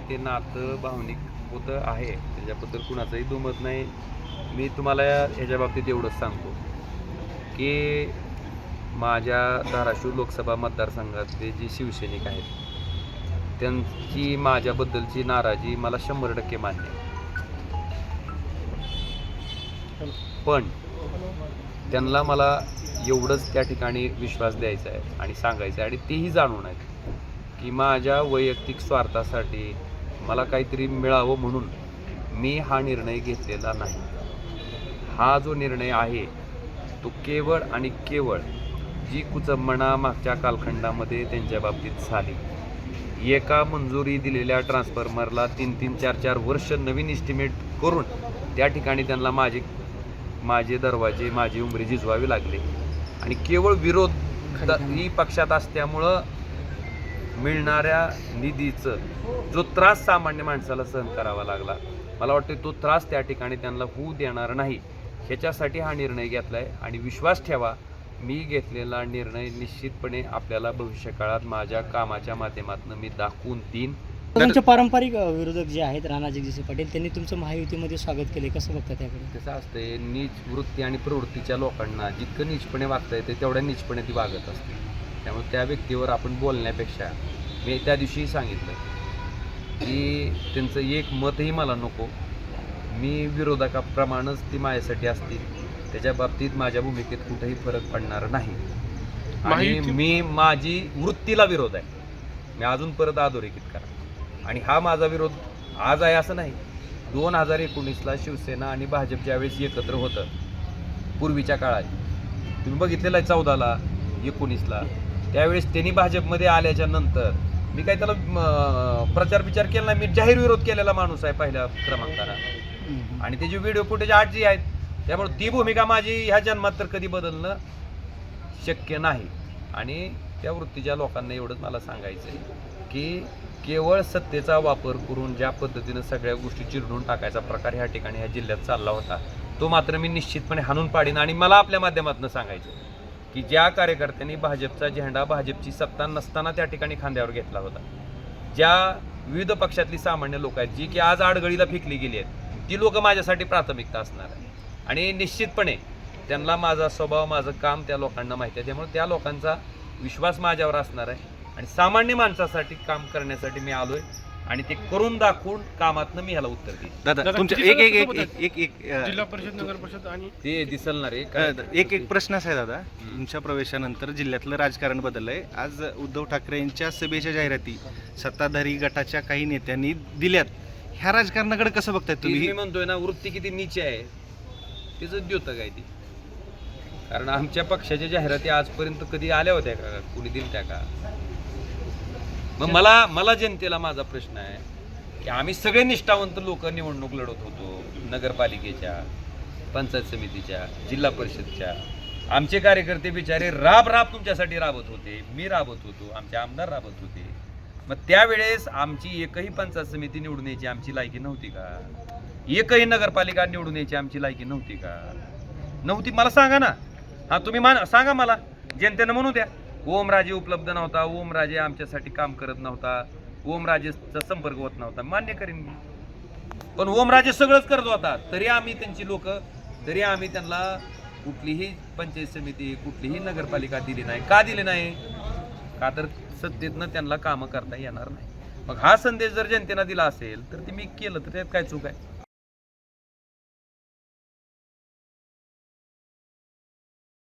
ते नातं भावनिक होतं आहे, त्याच्याबद्दल कुणाचंही दुमत नाही. मी तुम्हाला ह्याच्या बाबतीत एवढंच सांगतो की माझ्या धाराशिव लोकसभा मतदारसंघातले जे शिवसैनिक आहेत त्यांची माझ्याबद्दलची नाराजी मला 100% मान्य आहे. पण त्यांना मला एवढंच त्या ठिकाणी विश्वास द्यायचा आहे आणि सांगायचं आहे, आणि तेही जाणून आहेत की माझ्या वैयक्तिक स्वार्थासाठी मला काहीतरी मिळावं म्हणून मी हा निर्णय घेतलेला नाही. हा जो निर्णय आहे तो केवळ आणि केवळ जी कुचंबणा मागच्या कालखंडामध्ये त्यांच्या बाबतीत झाली, एका मंजुरी दिलेल्या ट्रान्सफॉर्मरला 3-3, 4-4 वर्ष नवीन इस्टिमेट करून त्या ठिकाणी त्यांना माझे दरवाजे, माझी उमरी झिजवावी लागले, आणि केवळ विरोधी पक्षात असल्यामुळं मिळणाऱ्या निधीचं जो त्रास सामान्य माणसाला सहन करावा लागला, मला वाटतं तो त्रास त्या ठिकाणी त्यांना होऊ देणार नाही, ह्याच्यासाठी हा निर्णय घेतला आहे. आणि विश्वास ठेवा, मी घेतलेला निर्णय निश्चितपणे आपल्याला भविष्यकाळात माझ्या कामाच्या माध्यमातून मी दाखवून देईन. तुमचे पारंपरिक विरोधक जे आहेत राणा जगजितसिंह पाटील, त्यांनी तुमचं महायुतीमध्ये स्वागत केले, कसं बघता त्याकडे? कसं असतंय, नीच वृत्ती आणि प्रवृत्तीच्या लोकांना जितकं नीचपणे वागता येते तेवढ्या नीचपणे ती वागत असते. त्यामुळे त्या व्यक्तीवर आपण बोलण्यापेक्षा मी त्या दिवशी सांगितलं की त्यांचं एक मतही मला नको, मी विरोधकाप्रमाणेच ती माझ्यासाठी असतील, त्याच्या बाबतीत माझ्या भूमिकेत कुठेही फरक पडणार नाही. आणि मी माझी वृत्तीला विरोध आहे, मी अजून परत अधोरेखित करा. आणि हा माझा विरोध आज आहे असं नाही. 2019ला शिवसेना आणि भाजप ज्यावेळेस एकत्र होतं पूर्वीच्या काळात तुम्ही बघितलेलं आहे, 14ला 19ला त्यावेळेस त्यांनी भाजपमध्ये आल्याच्या नंतर मी काही त्याला प्रचार विचार केला नाही, मी जाहीर विरोध केलेला माणूस आहे पहिल्या क्रमांकाला. आणि त्याचे व्हिडिओ फुटेज आज जी आहेत, त्यामुळे ती भूमिका माझी ह्या जन्मात तर कधी बदलणं शक्य नाही. आणि त्या वृत्तीच्या लोकांना एवढंच मला सांगायचं आहे की केवळ सत्तेचा वापर करून ज्या पद्धतीनं सगळ्या गोष्टी चिरडून टाकायचा प्रकार ह्या ठिकाणी ह्या जिल्ह्यात चालला होता, तो मात्र मी निश्चितपणे हाणून पाडीन. आणि मला आपल्या माध्यमातून सांगायचं की ज्या कार्यकर्त्यांनी भाजपचा झेंडा भाजपची सत्ता नसताना त्या ठिकाणी खांद्यावर घेतला होता, ज्या विविध पक्षातली सामान्य लोक आहेत जी की आज आडगळीला फेकली गेली आहेत, ती लोक माझ्यासाठी प्राथमिकता असणार आहे. आणि निश्चितपणे त्यांना माझा स्वभाव, माझं काम त्या लोकांना माहिती आहे, त्यामुळे त्या लोकांचा विश्वास माझ्यावर असणार आहे. आणि सामान्य माणसासाठी काम करण्यासाठी मी आलोय, आणि ते करून दाखवून कामातनं मी ह्याला उत्तर देईन. दादा तुमच्या एक जिल्हा परिषद, नगर परिषद आणि ते दिसल ना रे. एक प्रश्न असा आहे दादा, तुमच्या प्रवेशानंतर जिल्ह्यातलं राजकारण बदललंय. आज उद्धव ठाकरे यांच्या सभेच्या जाहिराती सत्ताधारी गटाच्या काही नेत्यांनी दिल्यात, ह्या राजकारणाकडे कसं बघताय तुम्ही? मी म्हणतोय ना, वृत्ती किती नीच आहे तिचं द्योतक आहे ती. कारण आमच्या पक्षाच्या जाहिराती आजपर्यंत कधी आल्या होत्या का, कुणी दिल्या का? मग मला जनतेला माझा प्रश्न आहे की आम्ही सगळे निष्ठावंत लोक निवडणूक लढत होतो, नगरपालिकेच्या, पंचायत समितीच्या, जिल्हा परिषदच्या. आमचे कार्यकर्ते बिचारे राब तुमच्यासाठी राबत होते, मी राबत होतो, आमचे आमदार राबत होते. मग त्यावेळेस आमची एकही पंचायत समिती निवडून यायची आमची लायकी नव्हती का? एकही नगरपालिका निवडून यायची आमची लायकी नव्हती का? नव्हती. मला सांगा ना. हा तुम्ही सांगा मला, जनतेनं म्हणू द्या ओमराजे उपलब्ध नव्हता, ओमराजे आमच्यासाठी काम करत नव्हता, ओमराजेचा संपर्क होत नव्हता, मान्य करीन मी. पण ओमराजे सगळंच करत होता, तरी आम्ही त्यांची लोक, तरी आम्ही त्यांना कुठलीही पंचायत समिती, कुठलीही नगरपालिका दिली नाही. का दिली नाही? का तर सत्तेतनं त्यांना कामं करता येणार नाही. मग हा संदेश जर जनतेनं दिला असेल तर ते मी केलं, तर त्यात काय चूक आहे?